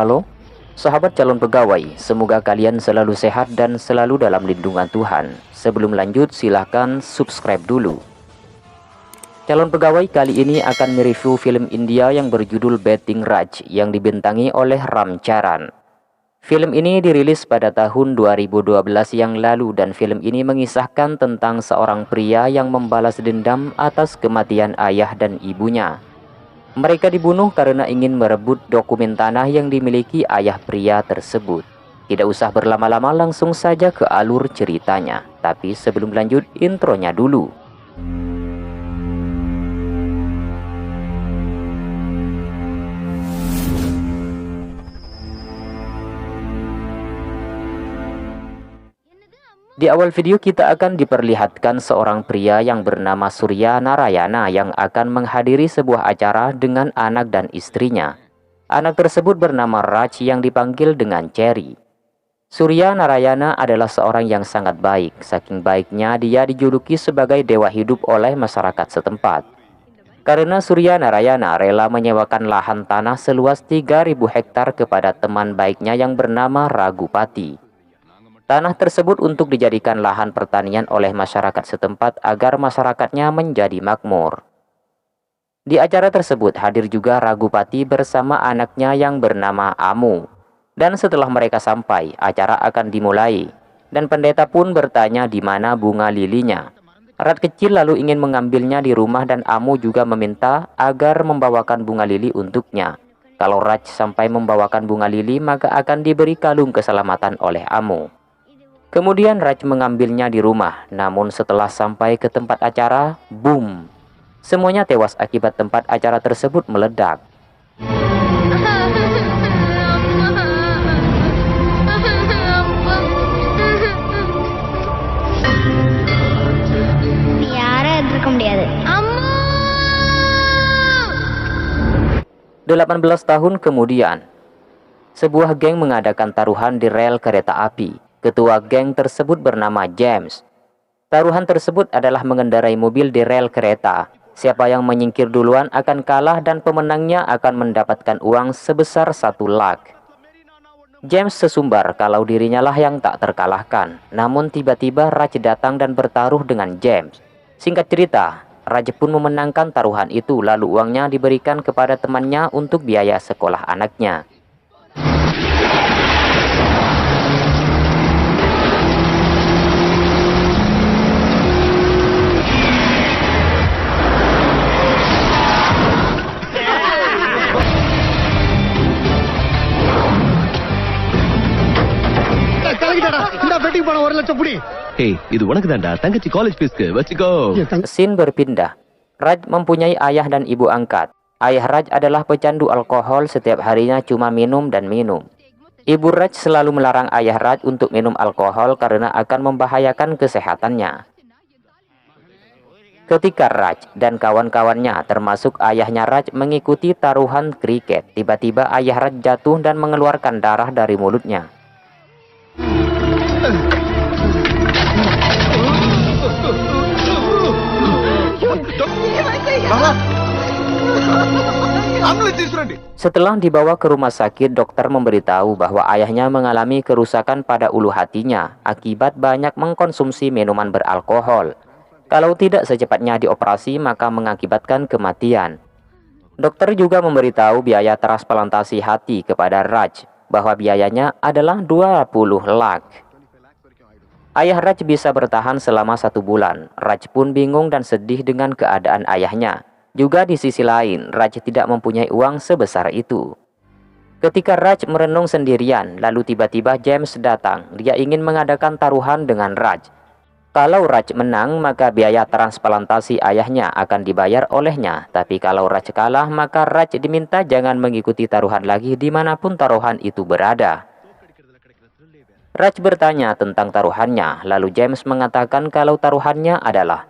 Halo, sahabat calon pegawai, semoga kalian selalu sehat dan selalu dalam lindungan Tuhan. Sebelum lanjut, silahkan subscribe dulu. Calon pegawai kali ini akan mereview film India yang berjudul Betting Raj yang dibintangi oleh Ram Charan. Film ini dirilis pada tahun 2012 yang lalu dan film ini mengisahkan tentang seorang pria yang membalas dendam atas kematian ayah dan ibunya. Mereka dibunuh karena ingin merebut dokumen tanah yang dimiliki ayah pria tersebut. Tidak usah berlama-lama, langsung saja ke alur ceritanya. Tapi sebelum lanjut, intronya dulu. Di awal video kita akan diperlihatkan seorang pria yang bernama Surya Narayana yang akan menghadiri sebuah acara dengan anak dan istrinya. Anak tersebut bernama Raj yang dipanggil dengan Cherry. Surya Narayana adalah seorang yang sangat baik. Saking baiknya dia dijuluki sebagai dewa hidup oleh masyarakat setempat. Karena Surya Narayana rela menyewakan lahan tanah seluas 3.000 hektar kepada teman baiknya yang bernama Ragupati. Tanah tersebut untuk dijadikan lahan pertanian oleh masyarakat setempat agar masyarakatnya menjadi makmur. Di acara tersebut hadir juga Ragupati bersama anaknya yang bernama Amu. Dan setelah mereka sampai, acara akan dimulai. Dan pendeta pun bertanya di mana bunga lilinya. Rat kecil lalu ingin mengambilnya di rumah dan Amu juga meminta agar membawakan bunga lili untuknya. Kalau Raj sampai membawakan bunga lili, maka akan diberi kalung keselamatan oleh Amu. Kemudian Raj mengambilnya di rumah, namun setelah sampai ke tempat acara, boom! Semuanya tewas akibat tempat acara tersebut meledak. யாரும் எதிர்க்க முடியாது. 18 tahun kemudian, sebuah geng mengadakan taruhan di rel kereta api. Ketua geng tersebut bernama James. Taruhan tersebut adalah mengendarai mobil di rel kereta. Siapa yang menyingkir duluan akan kalah dan pemenangnya akan mendapatkan uang sebesar 1 lakh. James sesumbar kalau dirinya lah yang tak terkalahkan. Namun tiba-tiba Raj datang dan bertaruh dengan James. Singkat cerita, Raj pun memenangkan taruhan itu, lalu uangnya diberikan kepada temannya untuk biaya sekolah anaknya. Hey, இது உனக்கு தான்டா. தங்கச்சி காலேஜ் ஃபீஸ்க்கு வச்சுக்கோ. Scene berpindah. Raj mempunyai ayah dan ibu angkat. Ayah Raj adalah pecandu alkohol, setiap harinya cuma minum dan minum. Ibu Raj selalu melarang ayah Raj untuk minum alkohol karena akan membahayakan kesehatannya. Ketika Raj dan kawan-kawannya termasuk ayahnya Raj mengikuti taruhan kriket, tiba-tiba ayah Raj jatuh dan mengeluarkan darah dari mulutnya. Setelah dibawa ke rumah sakit, dokter memberitahu bahwa ayahnya mengalami kerusakan pada ulu hatinya akibat banyak mengkonsumsi minuman beralkohol. Kalau tidak secepatnya dioperasi, maka mengakibatkan kematian. Dokter juga memberitahu biaya transplantasi hati kepada Raj, bahwa biayanya adalah 20 lakh. Ayah Raj bisa bertahan selama 1 bulan. Raj pun bingung dan sedih dengan keadaan ayahnya. Juga di sisi lain, Raj tidak mempunyai uang sebesar itu. Ketika Raj merenung sendirian, lalu tiba-tiba James datang. Dia ingin mengadakan taruhan dengan Raj. Kalau Raj menang, maka biaya transplantasi ayahnya akan dibayar olehnya. Tapi kalau Raj kalah, maka Raj diminta jangan mengikuti taruhan lagi dimanapun taruhan itu berada. Raj bertanya tentang taruhannya, lalu James mengatakan kalau taruhannya adalah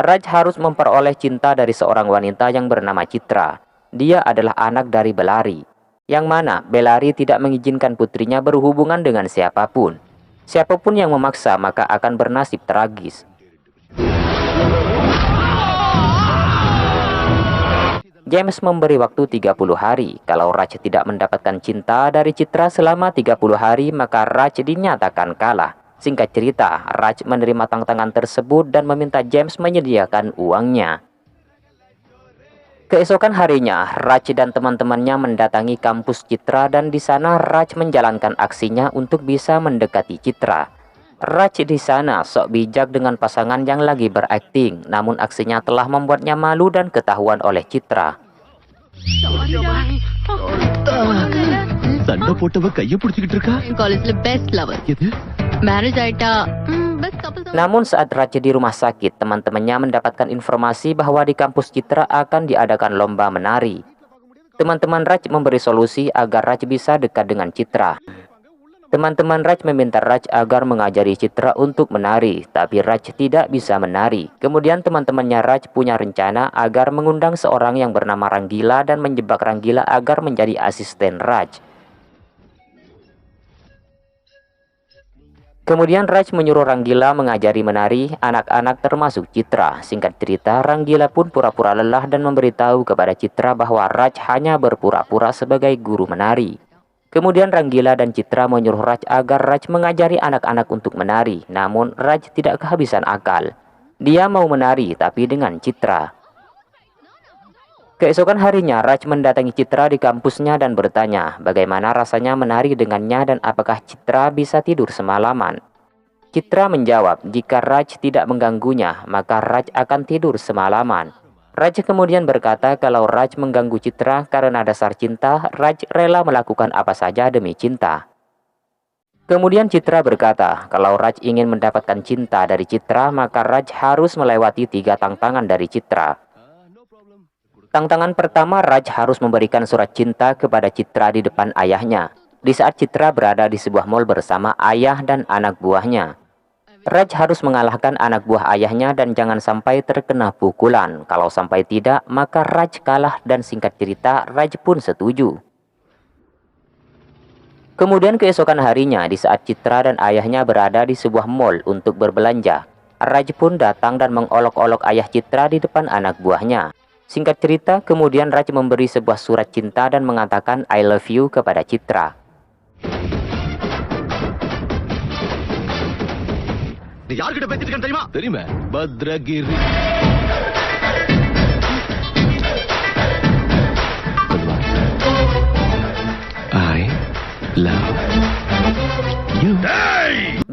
Raj harus memperoleh cinta dari seorang wanita yang bernama Citra. Dia adalah anak dari Belari, yang mana Belari tidak mengizinkan putrinya berhubungan dengan siapapun. Siapapun yang memaksa maka akan bernasib tragis. James memberi waktu 30 hari. Kalau Raj tidak mendapatkan cinta dari Citra selama 30 hari, maka Raj dinyatakan kalah. Singkat cerita, Raj menerima tantangan tersebut dan meminta James menyediakan uangnya. Keesokan harinya, Raj dan teman-temannya mendatangi kampus Citra dan di sana Raj menjalankan aksinya untuk bisa mendekati Citra. Raj di sana sok bijak dengan pasangan yang lagi berakting, namun aksinya telah membuatnya malu dan ketahuan oleh Citra. சண்டை போட்டவ கைய பிடிச்சிக்கிட்டு இருக்கா. காலேஜ்ல best lower எது? மேரேஜ் ஆயிட்டா பெஸ்ட் கப்பல். Namun saat Raj di rumah sakit, teman-temannya mendapatkan informasi bahwa di kampus Citra akan diadakan lomba menari. Teman-teman Raj memberi solusi agar Raj bisa dekat dengan Citra. Teman-teman Raj meminta Raj agar mengajari Citra untuk menari, tapi Raj tidak bisa menari. Kemudian teman-temannya Raj punya rencana agar mengundang seorang yang bernama Ranggila dan menjebak Ranggila agar menjadi asisten Raj. Kemudian Raj menyuruh Ranggila mengajari menari anak-anak termasuk Citra. Singkat cerita, Ranggila pun pura-pura lelah dan memberitahu kepada Citra bahwa Raj hanya berpura-pura sebagai guru menari. Kemudian Ranggila dan Citra menyuruh Raj agar Raj mengajari anak-anak untuk menari. Namun Raj tidak kehabisan akal. Dia mau menari tapi dengan Citra. Keesokan harinya, Raj mendatangi Citra di kampusnya dan bertanya bagaimana rasanya menari dengannya dan apakah Citra bisa tidur semalaman. Citra menjawab jika Raj tidak mengganggunya, maka Raj akan tidur semalaman. Raj kemudian berkata kalau Raj mengganggu Citra karena dasar cinta, Raj rela melakukan apa saja demi cinta. Kemudian Citra berkata kalau Raj ingin mendapatkan cinta dari Citra, maka Raj harus melewati 3 tantangan dari Citra. Tantangan pertama, Raj harus memberikan surat cinta kepada Citra di depan ayahnya, di saat Citra berada di sebuah mall bersama ayah dan anak buahnya. Raj harus mengalahkan anak buah ayahnya dan jangan sampai terkena pukulan. Kalau sampai tidak, maka Raj kalah dan singkat cerita, Raj pun setuju. Kemudian keesokan harinya, di saat Citra dan ayahnya berada di sebuah mall untuk berbelanja, Raj pun datang dan mengolok-olok ayah Citra di depan anak buahnya. Singkat cerita, kemudian Raj memberi sebuah surat cinta dan mengatakan I love you kepada Citra. நீ யார்கிட்ட பேசிட்டு இருக்கேன்னு தெரியுமா? தெரியுமே. Bhadragiri. I love you.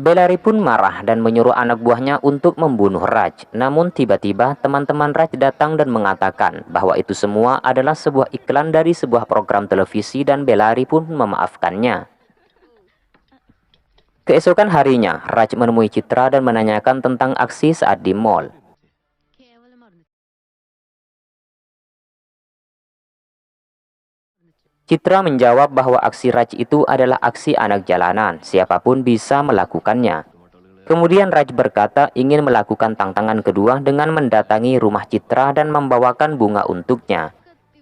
Bellary pun marah dan menyuruh anak buahnya untuk membunuh Raj. Namun tiba-tiba teman-teman Raj datang dan mengatakan bahwa itu semua adalah sebuah iklan dari sebuah program televisi dan Bellary pun memaafkannya. Keesokan harinya, Raj menemui Citra dan menanyakan tentang aksi saat di mall. Citra menjawab bahwa aksi Raj itu adalah aksi anak jalanan, siapapun bisa melakukannya. Kemudian Raj berkata ingin melakukan tantangan kedua dengan mendatangi rumah Citra dan membawakan bunga untuknya.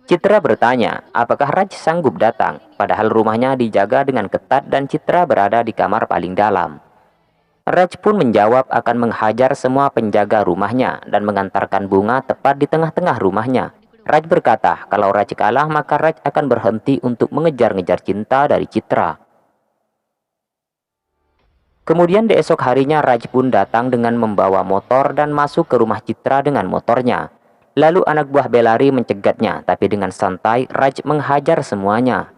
Citra bertanya, apakah Raj sanggup datang? Padahal rumahnya dijaga dengan ketat dan Citra berada di kamar paling dalam. Raj pun menjawab akan menghajar semua penjaga rumahnya dan mengantarkan bunga tepat di tengah-tengah rumahnya. Raj berkata kalau Raj kalah maka Raj akan berhenti untuk mengejar-ngejar cinta dari Citra. Kemudian di esok harinya Raj pun datang dengan membawa motor dan masuk ke rumah Citra dengan motornya. Lalu anak buah Bellary mencegatnya, tapi dengan santai Raj menghajar semuanya.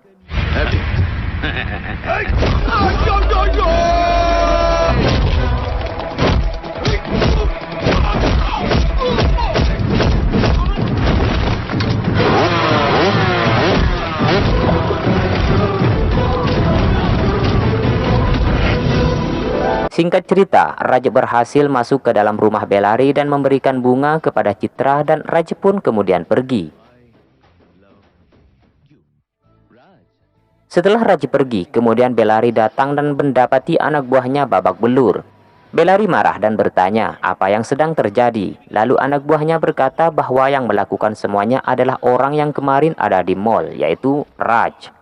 Singkat cerita, Raj berhasil masuk ke dalam rumah Bellary dan memberikan bunga kepada Citra dan Raj pun kemudian pergi. Setelah Raj pergi, kemudian Bellary datang dan mendapati anak buahnya babak belur. Bellary marah dan bertanya apa yang sedang terjadi. Lalu anak buahnya berkata bahwa yang melakukan semuanya adalah orang yang kemarin ada di mall, yaitu Raj.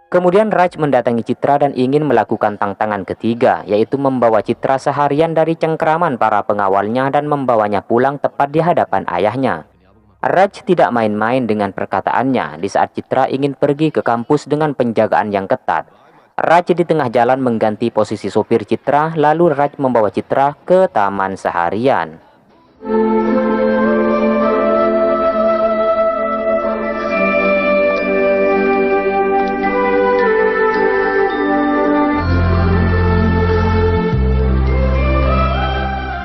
Kemudian Raj mendatangi Citra dan ingin melakukan tantangan ketiga, yaitu membawa Citra seharian dari cengkeraman para pengawalnya dan membawanya pulang tepat di hadapan ayahnya. Raj tidak main-main dengan perkataannya di saat Citra ingin pergi ke kampus dengan penjagaan yang ketat. Raj di tengah jalan mengganti posisi sopir Citra, lalu Raj membawa Citra ke taman seharian.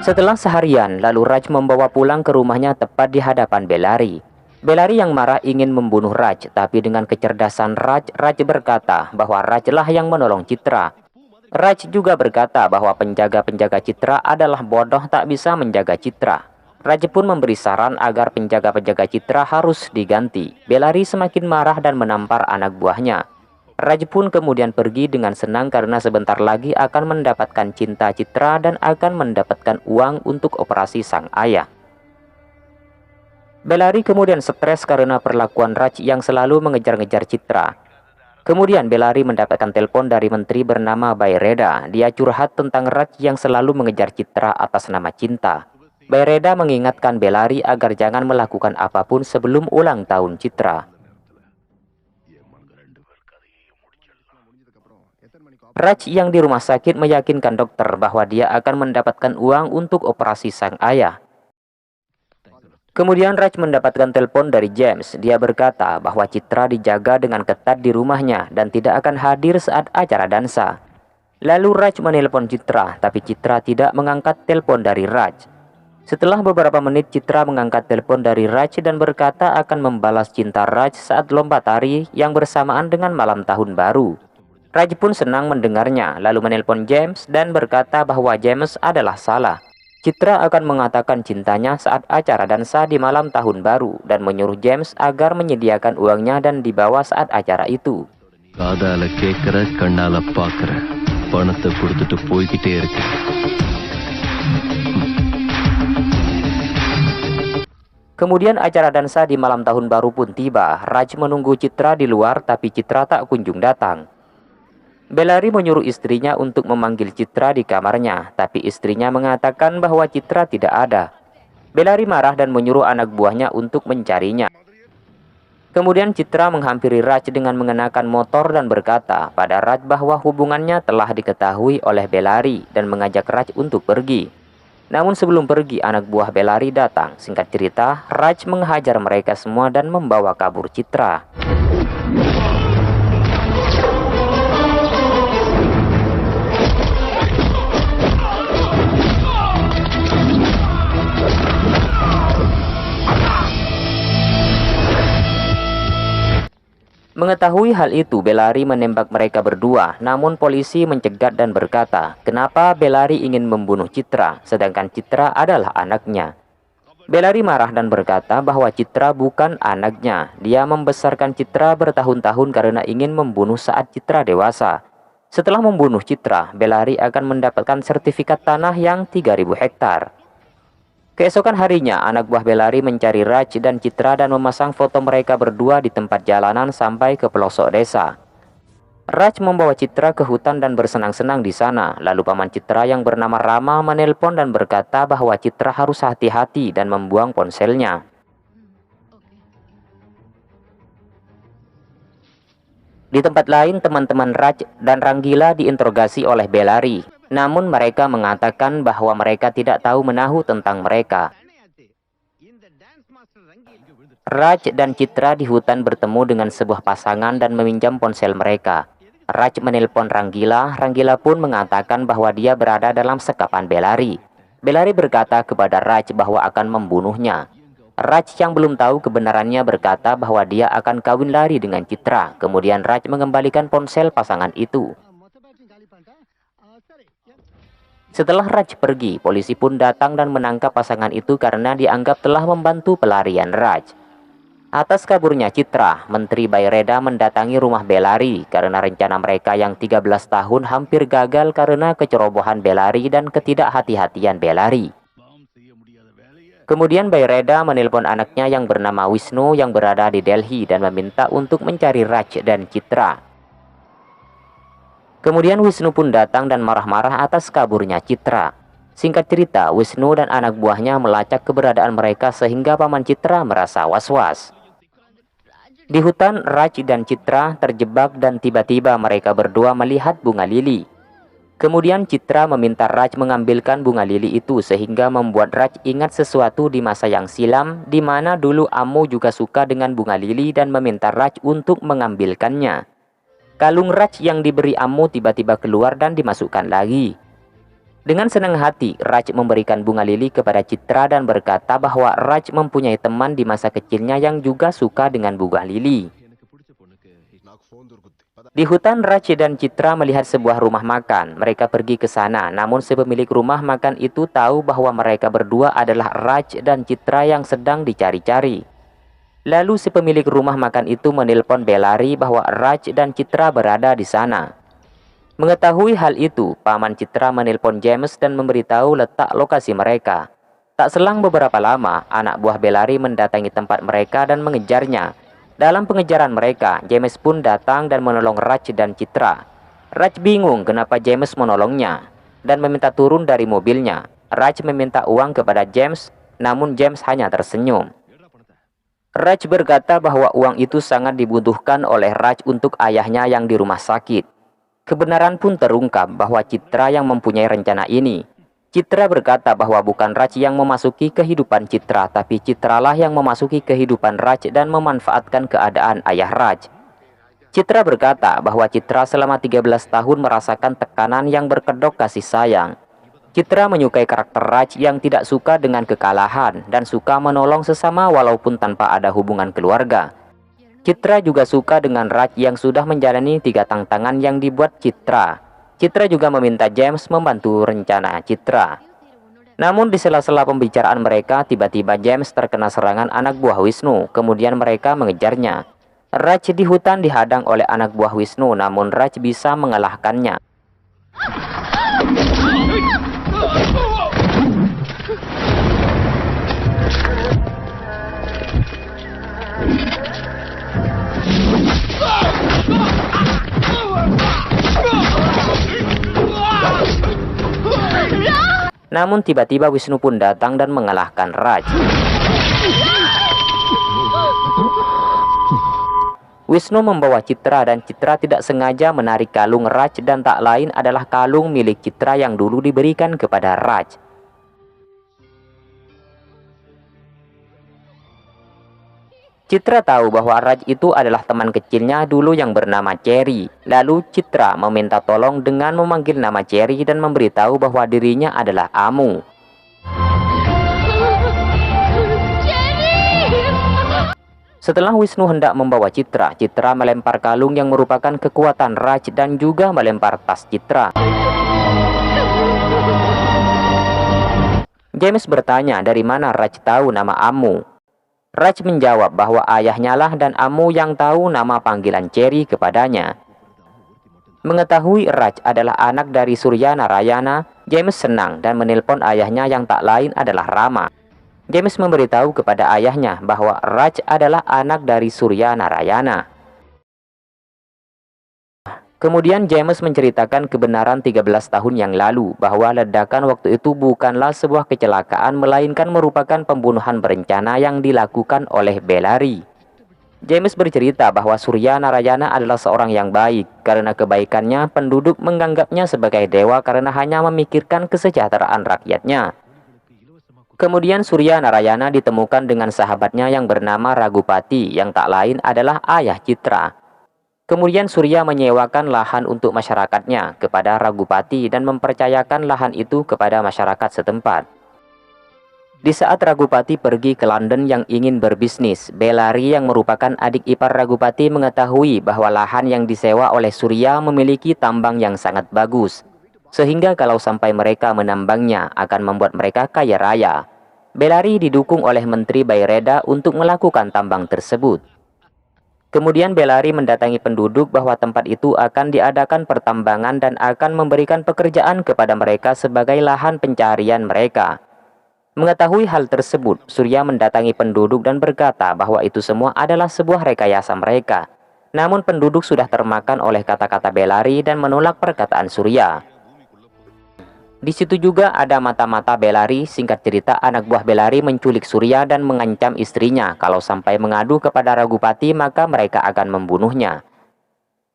Setelah seharian, lalu Raj membawa pulang ke rumahnya tepat di hadapan Bellary. Bellary yang marah ingin membunuh Raj, tapi dengan kecerdasan Raj berkata bahwa Raj lah yang menolong Citra. Raj juga berkata bahwa penjaga-penjaga Citra adalah bodoh tak bisa menjaga Citra. Raj pun memberi saran agar penjaga-penjaga Citra harus diganti. Bellary semakin marah dan menampar anak buahnya. Raj pun kemudian pergi dengan senang karena sebentar lagi akan mendapatkan cinta Citra dan akan mendapatkan uang untuk operasi sang ayah. Bellary kemudian stres karena perlakuan Raj yang selalu mengejar-ngejar Citra. Kemudian Bellary mendapatkan telepon dari menteri bernama Bayreda. Dia curhat tentang Raj yang selalu mengejar Citra atas nama cinta. Bayreda mengingatkan Bellary agar jangan melakukan apapun sebelum ulang tahun Citra. Raj yang di rumah sakit meyakinkan dokter bahwa dia akan mendapatkan uang untuk operasi sang ayah. Kemudian Raj mendapatkan telepon dari James. Dia berkata bahwa Citra dijaga dengan ketat di rumahnya dan tidak akan hadir saat acara dansa. Lalu Raj menelpon Citra, tapi Citra tidak mengangkat telepon dari Raj. Setelah beberapa menit, Citra mengangkat telepon dari Raj dan berkata akan membalas cinta Raj saat lomba tari yang bersamaan dengan malam tahun baru. Raj pun senang mendengarnya, lalu menelpon James dan berkata bahwa James adalah salah. Citra akan mengatakan cintanya saat acara dansa di malam tahun baru dan menyuruh James agar menyediakan uangnya dan dibawa saat acara itu. காதால கேக்குற கண்ணால பாக்குற பணத்தை கொடுத்துட்டு போய்கிட்டே இருக்கு. Kemudian acara dansa di malam tahun baru pun tiba. Raj menunggu Citra di luar tapi Citra tak kunjung datang. Bellary menyuruh istrinya untuk memanggil Citra di kamarnya, tapi istrinya mengatakan bahwa Citra tidak ada. Bellary marah dan menyuruh anak buahnya untuk mencarinya. Kemudian Citra menghampiri Raj dengan mengenakan motor dan berkata pada Raj bahwa hubungannya telah diketahui oleh Bellary dan mengajak Raj untuk pergi. Namun sebelum pergi, anak buah Bellary datang. Singkat cerita, Raj menghajar mereka semua dan membawa kabur Citra. Mengetahui hal itu, Bellary menembak mereka berdua, namun polisi mencegat dan berkata, kenapa Bellary ingin membunuh Citra, sedangkan Citra adalah anaknya. Bellary marah dan berkata bahwa Citra bukan anaknya. Dia membesarkan Citra bertahun-tahun karena ingin membunuh saat Citra dewasa. Setelah membunuh Citra, Bellary akan mendapatkan sertifikat tanah yang 3.000 hektar. Keesokan harinya, anak buah Bellary mencari Raj dan Citra dan memasang foto mereka berdua di tempat jalanan sampai ke pelosok desa. Raj membawa Citra ke hutan dan bersenang-senang di sana. Lalu paman Citra yang bernama Rama menelpon dan berkata bahwa Citra harus hati-hati dan membuang ponselnya. Di tempat lain, teman-teman Raj dan Ranggila diinterogasi oleh Bellary. Namun mereka mengatakan bahwa mereka tidak tahu menahu tentang mereka. Raj dan Citra di hutan bertemu dengan sebuah pasangan dan meminjam ponsel mereka. Raj menelpon Ranggila. Ranggila pun mengatakan bahwa dia berada dalam sekapan Bellary. Bellary berkata kepada Raj bahwa akan membunuhnya. Raj yang belum tahu kebenarannya berkata bahwa dia akan kawin lari dengan Citra. Kemudian Raj mengembalikan ponsel pasangan itu. Setelah Raj pergi, polisi pun datang dan menangkap pasangan itu karena dianggap telah membantu pelarian Raj. Atas kaburnya Citra, Menteri Bayreda mendatangi rumah Bellary karena rencana mereka yang 13 tahun hampir gagal karena kecerobohan Bellary dan ketidakhati-hatian Bellary. Kemudian Bayreda menelpon anaknya yang bernama Wisnu yang berada di Delhi dan meminta untuk mencari Raj dan Citra. Kemudian Wisnu pun datang dan marah-marah atas kaburnya Citra. Singkat cerita, Wisnu dan anak buahnya melacak keberadaan mereka sehingga Paman Citra merasa was-was. Di hutan, Raj dan Citra terjebak dan tiba-tiba mereka berdua melihat bunga lili. Kemudian Citra meminta Raj mengambilkan bunga lili itu sehingga membuat Raj ingat sesuatu di masa yang silam, di mana dulu Amu juga suka dengan bunga lili dan meminta Raj untuk mengambilkannya. Kalung Raj yang diberi Amu tiba-tiba keluar dan dimasukkan lagi. Dengan senang hati, Raj memberikan bunga lili kepada Citra dan berkata bahwa Raj mempunyai teman di masa kecilnya yang juga suka dengan bunga lili. Di hutan, Raj dan Citra melihat sebuah rumah makan. Mereka pergi ke sana, namun si pemilik rumah makan itu tahu bahwa mereka berdua adalah Raj dan Citra yang sedang dicari-cari. Lalu si pemilik rumah makan itu menelpon Bellary bahwa Raj dan Citra berada di sana. Mengetahui hal itu, Paman Citra menelpon James dan memberitahu letak lokasi mereka. Tak selang beberapa lama, anak buah Bellary mendatangi tempat mereka dan mengejarnya. Dalam pengejaran mereka, James pun datang dan menolong Raj dan Citra. Raj bingung kenapa James menolongnya dan meminta turun dari mobilnya. Raj meminta uang kepada James, namun James hanya tersenyum. Raj berkata bahwa uang itu sangat dibutuhkan oleh Raj untuk ayahnya yang di rumah sakit. Kebenaran pun terungkap bahwa Citra yang mempunyai rencana ini. Citra berkata bahwa bukan Raj yang memasuki kehidupan Citra, tapi Citralah yang memasuki kehidupan Raj dan memanfaatkan keadaan ayah Raj. Citra berkata bahwa Citra selama 13 tahun merasakan tekanan yang berkedok kasih sayang. Citra menyukai karakter Raj yang tidak suka dengan kekalahan dan suka menolong sesama walaupun tanpa ada hubungan keluarga. Citra juga suka dengan Raj yang sudah menjalani 3 tantangan yang dibuat Citra. Citra juga meminta James membantu rencana Citra. Namun di sela-sela pembicaraan mereka, tiba-tiba James terkena serangan anak buah Wisnu. Kemudian mereka mengejarnya. Raj di hutan dihadang oleh anak buah Wisnu, namun Raj bisa mengalahkannya. Namun tiba-tiba Wisnu pun datang dan mengalahkan Raj. Wisnu membawa Citra dan Citra tidak sengaja menarik kalung Raj dan tak lain adalah kalung milik Citra yang dulu diberikan kepada Raj. Citra tahu bahwa Raj itu adalah teman kecilnya dulu yang bernama Cherry. Lalu Citra meminta tolong dengan memanggil nama Cherry dan memberitahu bahwa dirinya adalah Amu. Setelah Wisnu hendak membawa Citra, Citra melempar kalung yang merupakan kekuatan Raj dan juga melempar tas Citra. James bertanya dari mana Raj tahu nama Amu. Raj menjawab bahwa ayahnya lah dan Amu yang tahu nama panggilan Cherry kepadanya. Mengetahui Raj adalah anak dari Surya Narayana, James senang dan menelpon ayahnya yang tak lain adalah Rama. James memberitahu kepada ayahnya bahwa Raj adalah anak dari Surya Narayana. Kemudian James menceritakan kebenaran 13 tahun yang lalu bahwa ledakan waktu itu bukanlah sebuah kecelakaan melainkan merupakan pembunuhan berencana yang dilakukan oleh Bellary. James bercerita bahwa Surya Narayana adalah seorang yang baik. Karena kebaikannya, penduduk menganggapnya sebagai dewa karena hanya memikirkan kesejahteraan rakyatnya. Kemudian Surya Narayana ditemukan dengan sahabatnya yang bernama Ragupati yang tak lain adalah ayah Citra. Kemudian Surya menyewakan lahan untuk masyarakatnya kepada Ragupati dan mempercayakan lahan itu kepada masyarakat setempat. Di saat Ragupati pergi ke London yang ingin berbisnis, Bellary yang merupakan adik ipar Ragupati mengetahui bahwa lahan yang disewa oleh Surya memiliki tambang yang sangat bagus. Sehingga kalau sampai mereka menambangnya akan membuat mereka kaya raya. Bellary didukung oleh Menteri Bayreda untuk melakukan tambang tersebut. Kemudian Bellary mendatangi penduduk bahwa tempat itu akan diadakan pertambangan dan akan memberikan pekerjaan kepada mereka sebagai lahan pencarian mereka. Mengetahui hal tersebut, Surya mendatangi penduduk dan berkata bahwa itu semua adalah sebuah rekayasa mereka. Namun penduduk sudah termakan oleh kata-kata Bellary dan menolak perkataan Surya. Di situ juga ada mata-mata Bellary. Singkat cerita, anak buah Bellary menculik Surya dan mengancam istrinya kalau sampai mengadu kepada Ragupati maka mereka akan membunuhnya.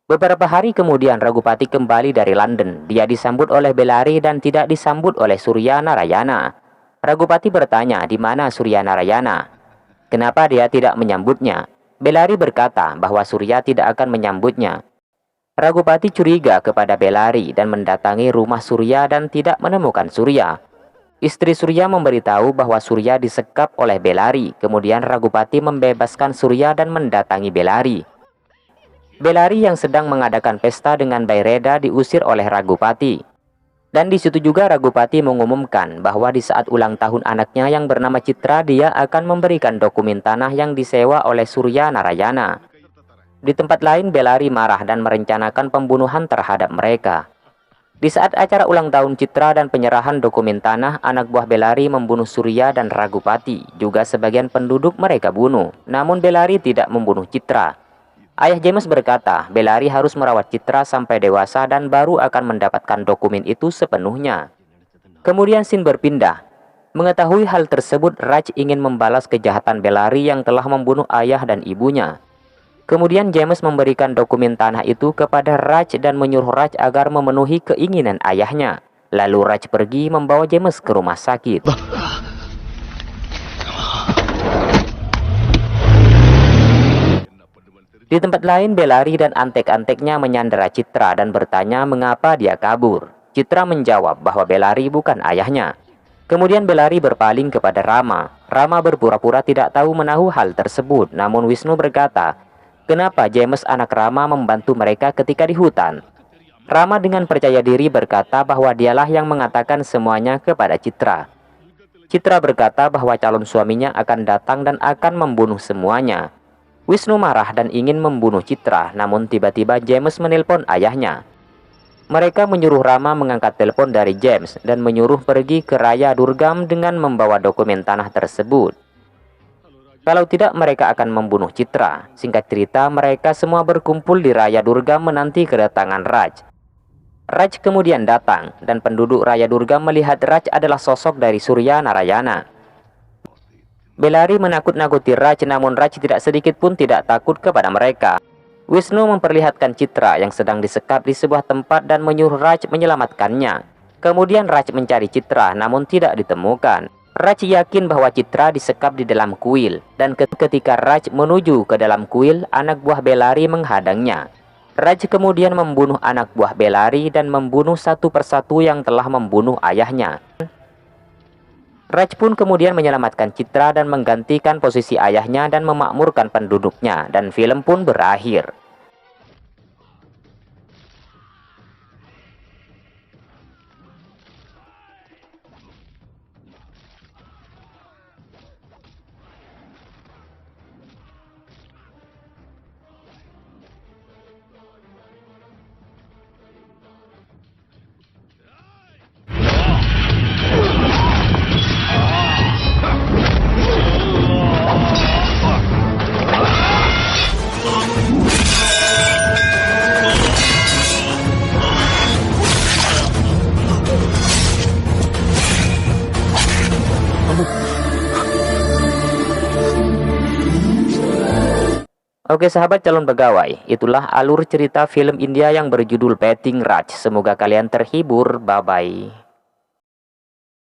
Beberapa hari kemudian Ragupati kembali dari London. Dia disambut oleh Bellary dan tidak disambut oleh Surya Narayana. Ragupati bertanya di mana Surya Narayana. Kenapa dia tidak menyambutnya? Bellary berkata bahwa Surya tidak akan menyambutnya. Ragupati curiga kepada Bellary dan mendatangi rumah Surya dan tidak menemukan Surya. Istri Surya memberitahu bahwa Surya disekap oleh Bellary. Kemudian Ragupati membebaskan Surya dan mendatangi Bellary. Bellary yang sedang mengadakan pesta dengan Baireda diusir oleh Ragupati. Dan di situ juga Ragupati mengumumkan bahwa di saat ulang tahun anaknya yang bernama Citra, dia akan memberikan dokumen tanah yang disewa oleh Surya Narayana. Di tempat lain, Bellary marah dan merencanakan pembunuhan terhadap mereka. Di saat acara ulang tahun Citra dan penyerahan dokumen tanah, anak buah Bellary membunuh Surya dan Ragupati. Juga sebagian penduduk mereka bunuh. Namun Bellary tidak membunuh Citra. Ayah James berkata, Bellary harus merawat Citra sampai dewasa dan baru akan mendapatkan dokumen itu sepenuhnya. Kemudian scene berpindah. Mengetahui hal tersebut, Raj ingin membalas kejahatan Bellary yang telah membunuh ayah dan ibunya. Kemudian James memberikan dokumen tanah itu kepada Raj dan menyuruh Raj agar memenuhi keinginan ayahnya. Lalu Raj pergi membawa James ke rumah sakit. Di tempat lain, Bellary dan antek-anteknya menyandera Citra dan bertanya mengapa dia kabur. Citra menjawab bahwa Bellary bukan ayahnya. Kemudian Bellary berpaling kepada Rama. Rama berpura-pura tidak tahu menahu hal tersebut. Namun Wisnu berkata, kenapa James anak Rama membantu mereka ketika di hutan? Rama dengan percaya diri berkata bahwa dialah yang mengatakan semuanya kepada Citra. Citra berkata bahwa calon suaminya akan datang dan akan membunuh semuanya. Wisnu marah dan ingin membunuh Citra, namun tiba-tiba James menelpon ayahnya. Mereka menyuruh Rama mengangkat telepon dari James dan menyuruh pergi ke Raya Durgam dengan membawa dokumen tanah tersebut. Kalau tidak, mereka akan membunuh Citra. Singkat cerita, mereka semua berkumpul di Raya Durgam menanti kedatangan Raj. Raj kemudian datang, dan penduduk Raya Durgam melihat Raj adalah sosok dari Surya Narayana. Bellary menakut-nakuti Raj, namun Raj tidak sedikit pun tidak takut kepada mereka. Wisnu memperlihatkan Citra yang sedang disekap di sebuah tempat dan menyuruh Raj menyelamatkannya. Kemudian Raj mencari Citra, namun tidak ditemukan. Raj yakin bahwa Citra disekap di dalam kuil, dan ketika Raj menuju ke dalam kuil, anak buah Bellary menghadangnya. Raj kemudian membunuh anak buah Bellary dan membunuh satu persatu yang telah membunuh ayahnya. Raj pun kemudian menyelamatkan Citra dan menggantikan posisi ayahnya dan memakmurkan penduduknya, dan film pun berakhir. Oke sahabat calon pegawai, itulah alur cerita film India yang berjudul Betting Raj. Semoga kalian terhibur, bye-bye.